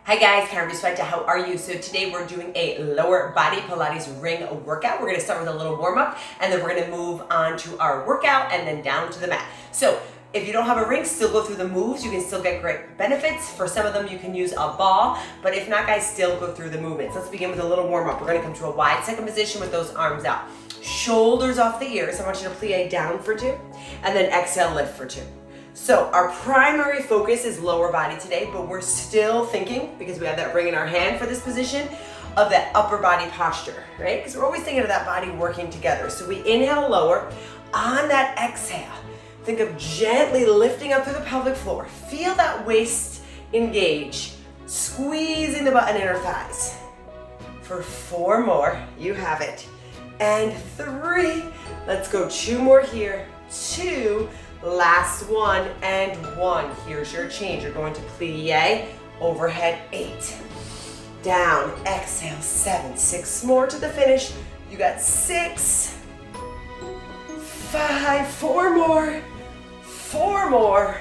Hi guys, Vizueta, how are you? So today we're doing a lower body Pilates ring workout. We're gonna start with a little warm up and then we're gonna move on to our workout and then down to the mat. So if you don't have a ring, still go through the moves. You can still get great benefits. For some of them, you can use a ball, but if not, guys, still go through the movements. Let's begin with a little warm up. We're gonna come to a wide second position with those arms out. Shoulders off the ears. I want you to plie down for 2 and then exhale, lift for 2. So our primary focus is lower body today, but we're still thinking, because we have that ring in our hand for this position, of that upper body posture, right? Because we're always thinking of that body working together. So we inhale lower. On that exhale, think of gently lifting up through the pelvic floor. Feel that waist engage, squeezing the butt and inner thighs. For 4 more, you have it. And 3, let's go 2 more here, 2, last 1 and 1. Here's your change. You're going to plie, overhead 8. Down, exhale 7, 6 more to the finish. You got 6, 5, 4 more, 4 more,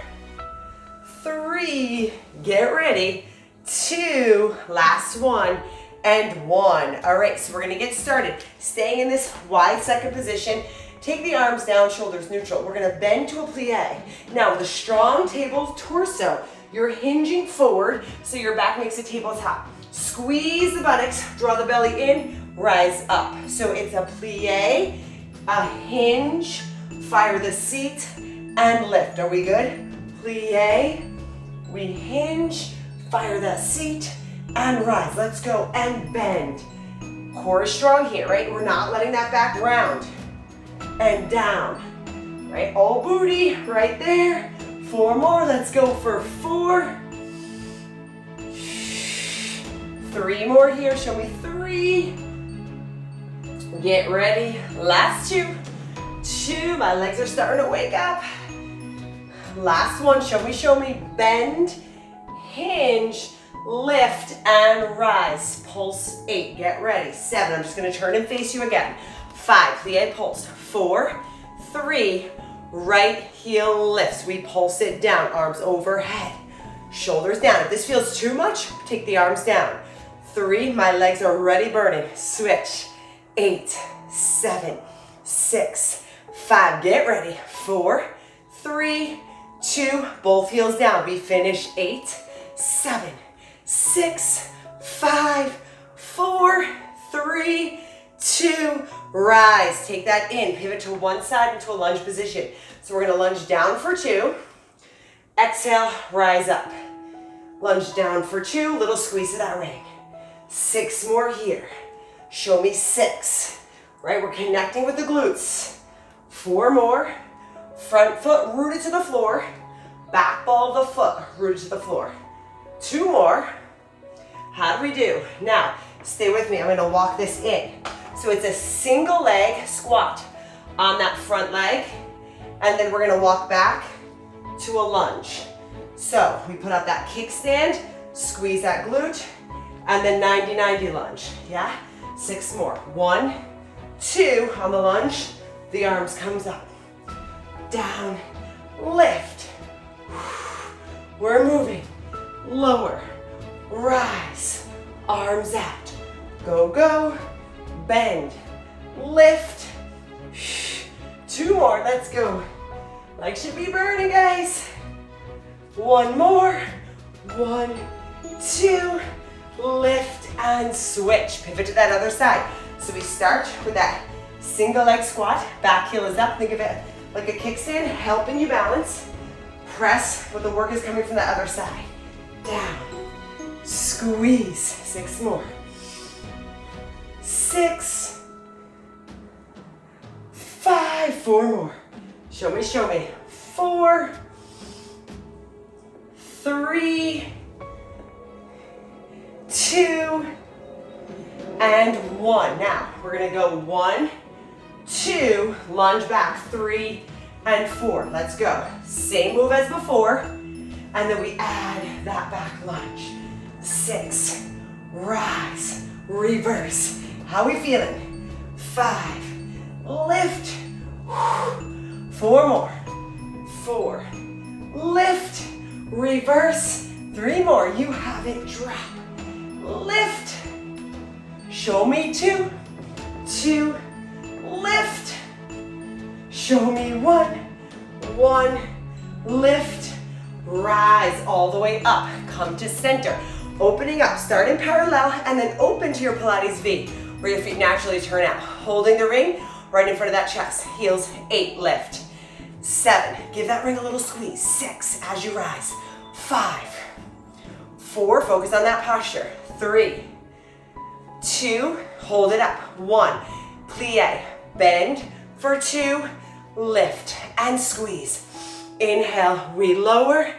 3, get ready, 2, last 1 and 1. All right, so we're gonna get started. Staying in this wide second position. Take the arms down, shoulders neutral. We're gonna bend to a plie. Now with a strong table torso, you're hinging forward so your back makes a tabletop. Squeeze the buttocks, draw the belly in, rise up. So it's a plie, a hinge, fire the seat, and lift. Are we good? Plie, we hinge, fire that seat, and rise. Let's go, and bend. Core is strong here, right? We're not letting that back round. And down, right? All booty, right there. 4 more, let's go for 4. 3 more here, show me 3. Get ready, last 2. 2, my legs are starting to wake up. Last 1, show me, bend, hinge, lift, and rise. Pulse 8, get ready. 7, I'm just gonna turn and face you again. 5, plie, pulse. 4, 3, right heel lifts. We pulse it down, arms overhead, shoulders down. If this feels too much, take the arms down. 3, my legs are already burning. Switch. 8, 7, 6, 5, get ready. 4, 3, 2, both heels down. We finish 8, 7, 6, 5, 4, 3, 2, rise. Take that in, pivot to one side into a lunge position. So we're gonna lunge down for 2, exhale, rise up. Lunge down for 2, little squeeze of that ring. 6 more here. Show me 6, right? We're connecting with the glutes. 4 more, front foot rooted to the floor, back ball of the foot rooted to the floor. 2 more. How do we do? Now, stay with me, I'm gonna walk this in. So it's a single leg squat on that front leg, and then we're gonna walk back to a lunge. So we put up that kickstand, squeeze that glute, and then 90-90 lunge, yeah? 6 more. 1, 2, on the lunge, the arms comes up, down, lift. We're moving, lower, rise, arms out, go, go. Bend, lift. 2 more, let's go. Legs should be burning, guys. 1 more. 1, 2, lift and switch. Pivot to that other side. So we start with that single leg squat. Back heel is up. Think of it like a kickstand, helping you balance. Press, but the work is coming from the other side. Down, squeeze. 6 more. 6, 5, 4 more. Show me. 4, 3, 2, and 1. Now, we're gonna go 1, 2, lunge back, 3, and 4. Let's go. Same move as before, and then we add that back lunge. 6, rise, reverse. How are we feeling? 5, lift. 4 more. 4, lift, reverse. 3 more. You have it. Drop. lift. Show me 2, 2, lift. Show me 1, 1, lift. Rise all the way up. Come to center. Opening up, start in parallel, and then open to your Pilates V, where your feet naturally turn out. Holding the ring right in front of that chest. Heels, 8, lift. 7, give that ring a little squeeze. 6, as you rise. 5, 4, focus on that posture. 3, 2, hold it up. 1, plie, bend for 2, lift and squeeze. Inhale, we lower,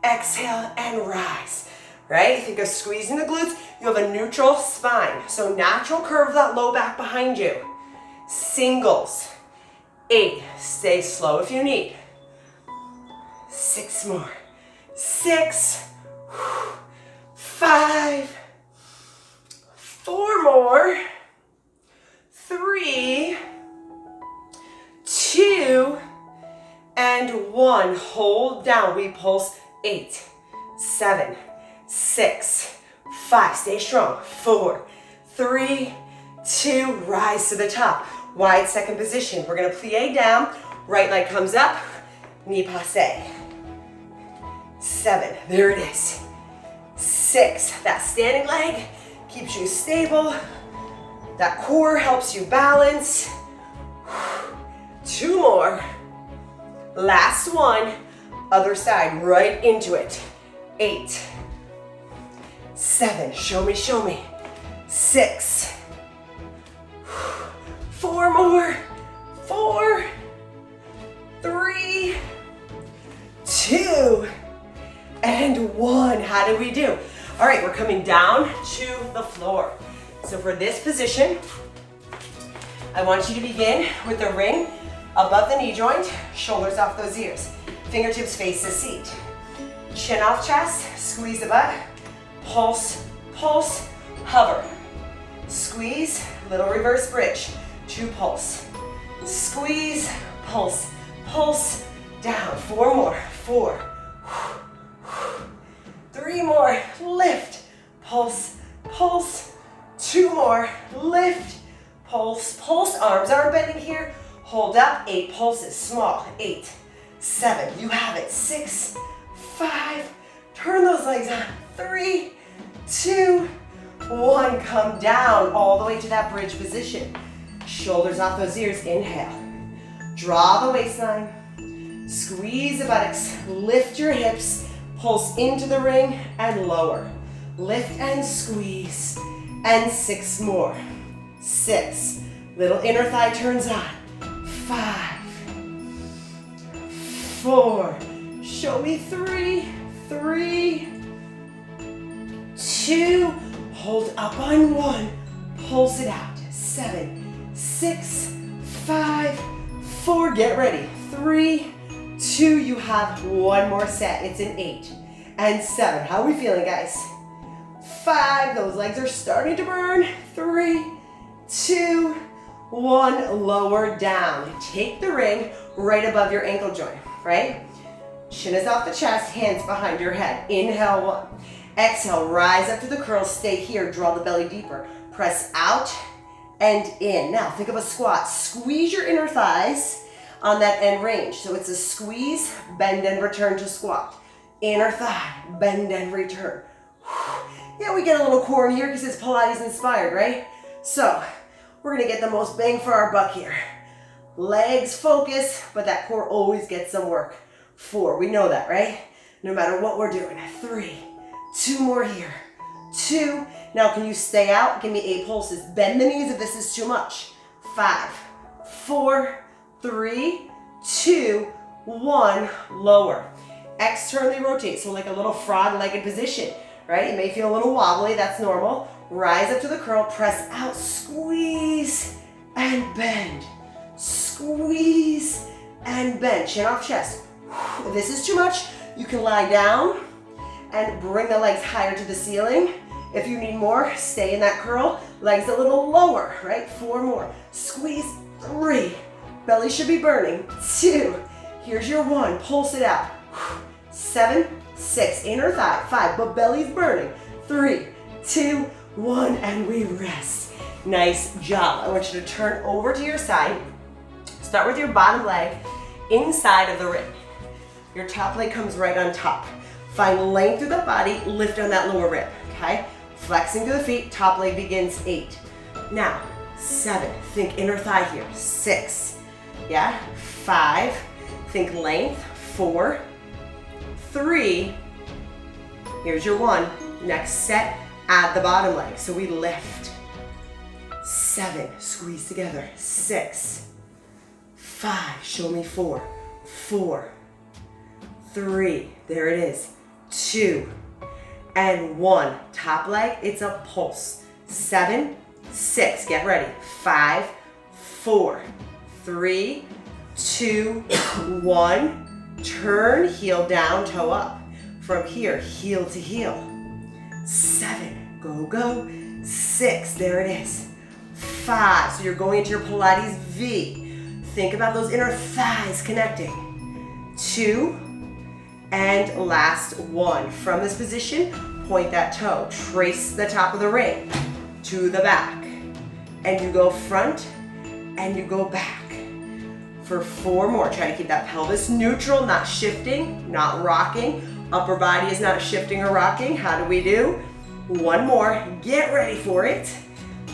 exhale and rise, right? Think of squeezing the glutes. You have a neutral spine, so natural curve of that low back behind you. Singles, 8, stay slow if you need. 6 more, 6, 5, 4 more, 3, 2, and 1. Hold down. We pulse. 8, 7, 6, 5. Stay strong. 4, 3, 2. Rise to the top. Wide second position. We're going to plie down. Right leg comes up. Knee passe. 7. There it is. 6. That standing leg keeps you stable. That core helps you balance. 2 more. Last one. Other side, right into it. 8, 7. Show me, show me. 6. 4 more. 4, 3, 2, and 1. How did we do? All right, we're coming down to the floor. So for this position, I want you to begin with the ring above the knee joint, shoulders off those ears. Fingertips face the seat. Chin off chest, squeeze the butt. Pulse, pulse, hover. Squeeze, little reverse bridge. 2 pulse. Squeeze, pulse, pulse, down. 4 more. 4. 3 more. Lift, pulse, pulse. 2 more. Lift, pulse, pulse. Arms aren't bending here. Hold up. 8 pulses. Small. 8, 7. You have it. 6, 5. Turn those legs on. 3, 2, 1. Come down all the way to that bridge position. Shoulders off those ears. Inhale. Draw the waistline. Squeeze the buttocks. Lift your hips. Pulse into the ring and lower. Lift and squeeze. And 6 more. 6. Little inner thigh turns on. 5, 4. Show me 3, 3, 2. Hold up on 1. Pulse it out. 7, 6, 5, 4. Get ready. 3, 2. You have 1 more set. It's an 8 and 7. How are we feeling, guys? 5. Those legs are starting to burn. 3, 2, 1. Lower down. Take the ring right above your ankle joint, right? Chin is off the chest, hands behind your head. Inhale, 1. Exhale, rise up to the curls. Stay here. Draw the belly deeper. Press out and in. Now, think of a squat. Squeeze your inner thighs on that end range. So it's a squeeze, bend and return to squat. Inner thigh, bend and return. Yeah, we get a little core in here because it's Pilates inspired, right? So we're gonna get the most bang for our buck here. Legs focus, but that core always gets some work. 4, we know that, right? No matter what we're doing. 3, 2 more here. 2, now can you stay out? Give me 8 pulses. Bend the knees if this is too much. 5, 4, 3, 2, 1, lower. Externally rotate, so like a little frog-legged position, right? It may feel a little wobbly, that's normal. Rise up to the curl, press out, squeeze, and bend. Squeeze, and bend. Chin off chest. If this is too much, you can lie down and bring the legs higher to the ceiling. If you need more, stay in that curl. Legs a little lower, right? 4 more. Squeeze, 3. Belly should be burning. 2. Here's your 1. Pulse it out. 7, 6. Inner thigh. 5. But belly's burning. 3, 2, 1, and we rest. Nice job. I want you to turn over to your side. Start with your bottom leg inside of the rib. Your top leg comes right on top. Find length through the body, lift on that lower rib, okay? Flexing through the feet, top leg begins 8. Now, 7, think inner thigh here. 6, yeah? 5, think length. 4, 3, here's your 1. Next set, add the bottom leg. So we lift. 7, squeeze together. 6, 5, show me 4, 4, 3, there it is. 2, and 1. Top leg, it's a pulse. 7, 6, get ready. 5, 4, 3, 2, 1. Turn, heel down, toe up. From here, heel to heel. 7, go, go. 6, there it is. 5, so you're going into your Pilates V. Think about those inner thighs connecting. 2, and last 1. From this position, point that toe. Trace the top of the ring to the back. And you go front, and you go back. For 4 more, try to keep that pelvis neutral, not shifting, not rocking. Upper body is not shifting or rocking. How do we do? 1 more, get ready for it.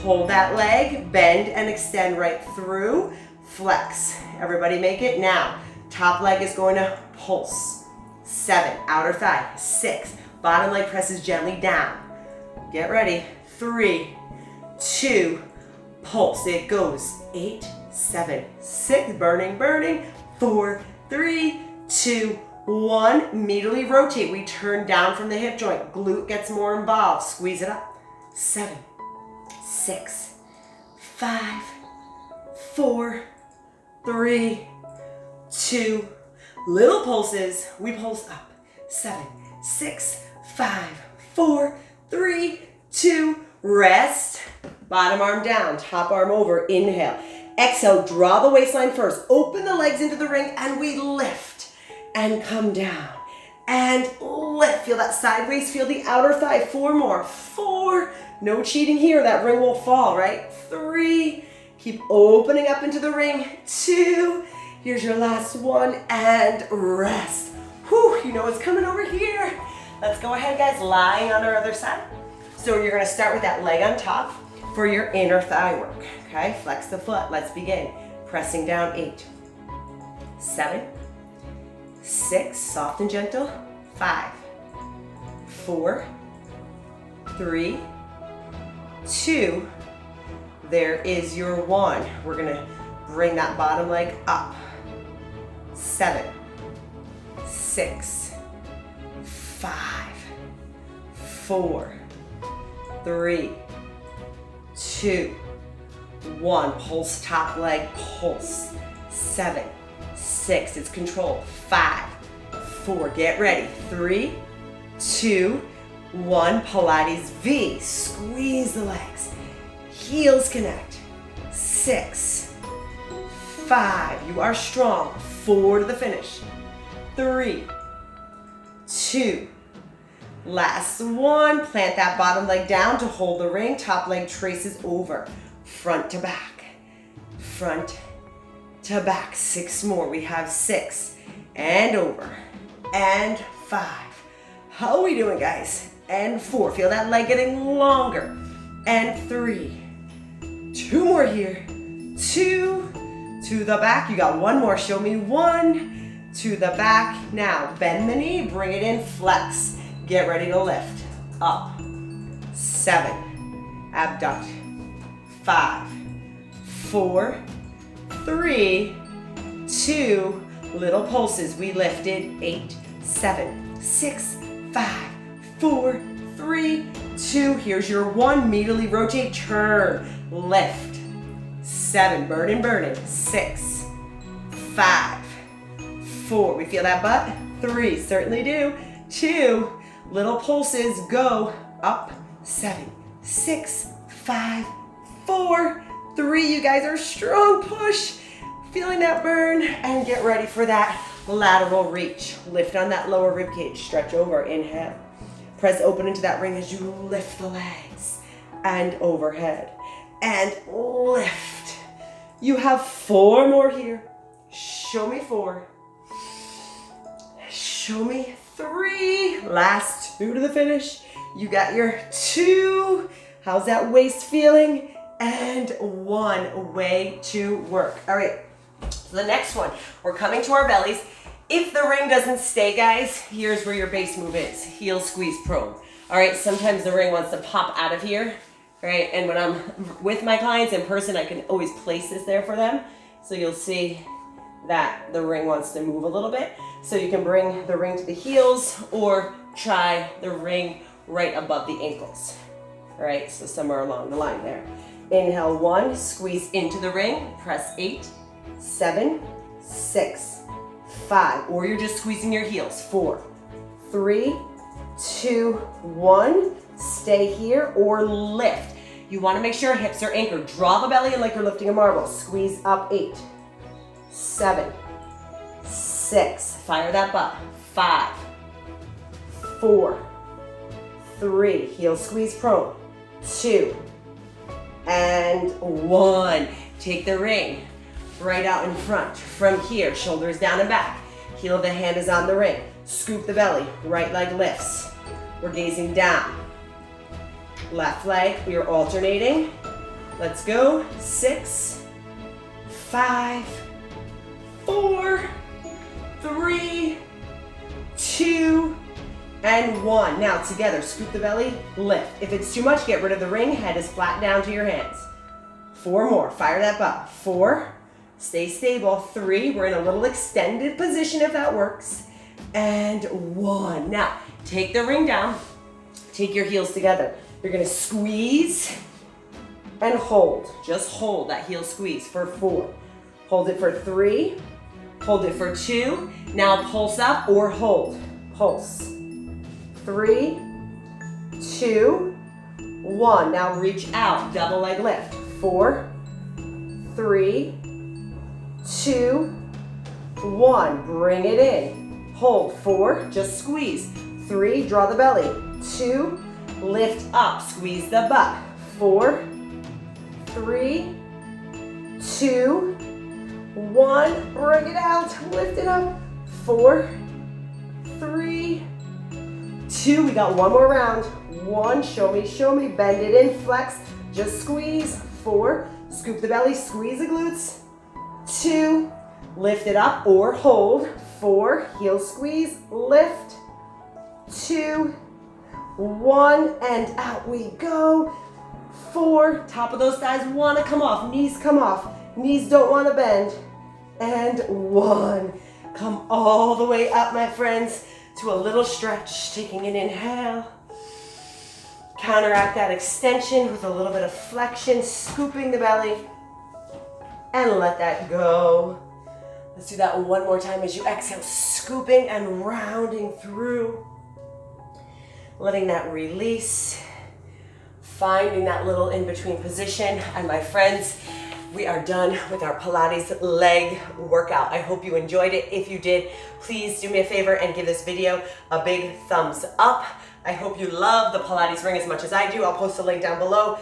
Hold that leg, bend and extend right through. Flex, everybody make it. Now, top leg is going to pulse. 7, outer thigh. 6, bottom leg presses gently down. Get ready. 3, 2, pulse. It goes. 8, 7, 6, burning, burning. 4, 3, 2, 1. Immediately rotate. We turn down from the hip joint. Glute gets more involved. Squeeze it up. 7, 6, 5, 4, 3, 2. Little pulses. We pulse up. 7, 6, 5, 4, 3, 2. Rest. Bottom arm down, top arm over. Inhale. Exhale, draw the waistline first. Open the legs into the ring and we lift and come down. And lift. Feel that sideways, feel the outer thigh. 4 more. 4. No cheating here. That ring will fall, right? 3. Keep opening up into the ring. 2. Here's your last 1 and rest. Whew, you know what's coming over here. Let's go ahead, guys, lying on our other side. So you're gonna start with that leg on top for your inner thigh work, okay? Flex the foot, let's begin. Pressing down, 8, 7, 6, soft and gentle, 5, 4, 3, 2, there is your 1. We're gonna bring that bottom leg up. 7, 6, 5, 4, 3, 2, 1. Pulse top leg, pulse. 7, 6, it's controlled. 5, 4, get ready. 3, 2, 1. Pilates V. Squeeze the legs. Heels connect. 6, 5, you are strong. 4 to the finish. 3, 2, last 1. Plant that bottom leg down to hold the ring. Top leg traces over. Front to back. Front to back. 6 more. We have 6. And over. And 5. How are we doing, guys? And 4. Feel that leg getting longer. And 3. 2 more here. 2. To the back. You got 1 more. Show me 1. To the back. Now, bend the knee. Bring it in. Flex. Get ready to lift. Up. 7. Abduct. 5, 4, 3, 2. Little pulses. We lifted. 8, 7, 6, 5, 4, 3, 2. Here's your 1. Immediately rotate. Turn. Lift. 7. Burning, burning. 6, 5, 4. We feel that butt? 3. Certainly do. 2. Little pulses. Go. Up. 7, 6, 5, 4, 3. You guys are strong. Push. Feeling that burn. And get ready for that lateral reach. Lift on that lower rib cage. Stretch over. Inhale. Press open into that ring as you lift the legs. and overhead. And lift. You have 4 more here. Show me 4. Show me 3. Last 2 to the finish. You got your 2. How's that waist feeling? And 1. Way to work. All right, so the next one, we're coming to our bellies. If the ring doesn't stay, guys, here's where your base move is. Heel squeeze prone. All right, sometimes the ring wants to pop out of here, right? And when I'm with my clients in person, I can always place this there for them. So you'll see that the ring wants to move a little bit. So you can bring the ring to the heels or try the ring right above the ankles. All right, so somewhere along the line there. Inhale 1, squeeze into the ring, press 8, 7, 6, 5, or you're just squeezing your heels. 4, 3, 2, 1. Stay here or lift. You want to make sure hips are anchored. Draw the belly in like you're lifting a marble. Squeeze up. 8, 7, 6. Fire that butt. 5, 4, 3. Heel squeeze prone. 2, and 1. Take the ring right out in front. From here, shoulders down and back. Heel of the hand is on the ring. Scoop the belly. Right leg lifts. We're gazing down. Left leg, we're alternating. Let's go. 6, 5, 4, 3, 2, and 1. Now together, scoop the belly, lift. If it's too much, get rid of the ring. Head is flat down to your hands. 4 more. Fire that butt. 4. Stay stable. 3. We're in a little extended position if that works. And 1. Now, take the ring down. Take your heels together. You're going to squeeze and hold. Just hold that heel squeeze for 4. Hold it for 3. Hold it for 2. Now pulse up or hold. Pulse. 3, 2, 1. Now reach out, double leg lift. 4, 3, 2, 1. Bring it in. Hold. 4, just squeeze. 3, draw the belly. 2, lift up, squeeze the butt. 4, 3, 2, 1. Bring it out, lift it up. 4, 3, 2, we got 1 more round. 1, show me, bend it in, flex, just squeeze. 4, scoop the belly, squeeze the glutes. 2, lift it up or hold. 4, heel squeeze, lift. 2, 1, and out we go. 4, top of those thighs want to come off, knees come off, knees don't want to bend. And 1, come all the way up, my friends, to a little stretch, taking an inhale. Counteract that extension with a little bit of flexion, scooping the belly, and let that go. Let's do that 1 more time as you exhale, scooping and rounding through. Letting that release, finding that little in-between position. And my friends, we are done with our Pilates leg workout. I hope you enjoyed it. If you did, please do me a favor and give this video a big thumbs up. I hope you love the Pilates ring as much as I do. I'll post a link down below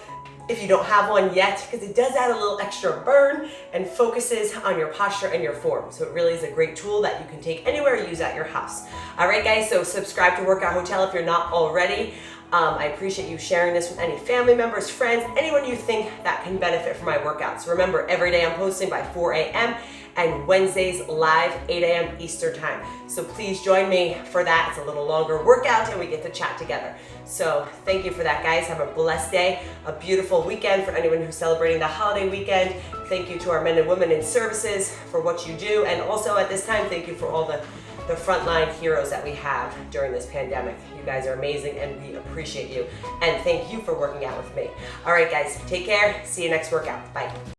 if you don't have one yet, because it does add a little extra burn and focuses on your posture and your form. So it really is a great tool that you can take anywhere or use at your house. All right, guys, so subscribe to Workout Hotel if you're not already. I appreciate you sharing this with any family members, friends, anyone you think that can benefit from my workouts. Remember, every day I'm posting by 4 a.m. and Wednesdays live 8 a.m. Eastern time. So please join me for that. It's a little longer workout and we get to chat together. So thank you for that, guys. Have a blessed day, a beautiful weekend for anyone who's celebrating the holiday weekend. Thank you to our men and women in services for what you do. And also at this time, thank you for all the frontline heroes that we have during this pandemic. You guys are amazing and we appreciate you. And thank you for working out with me. All right, guys, take care. See you next workout. Bye.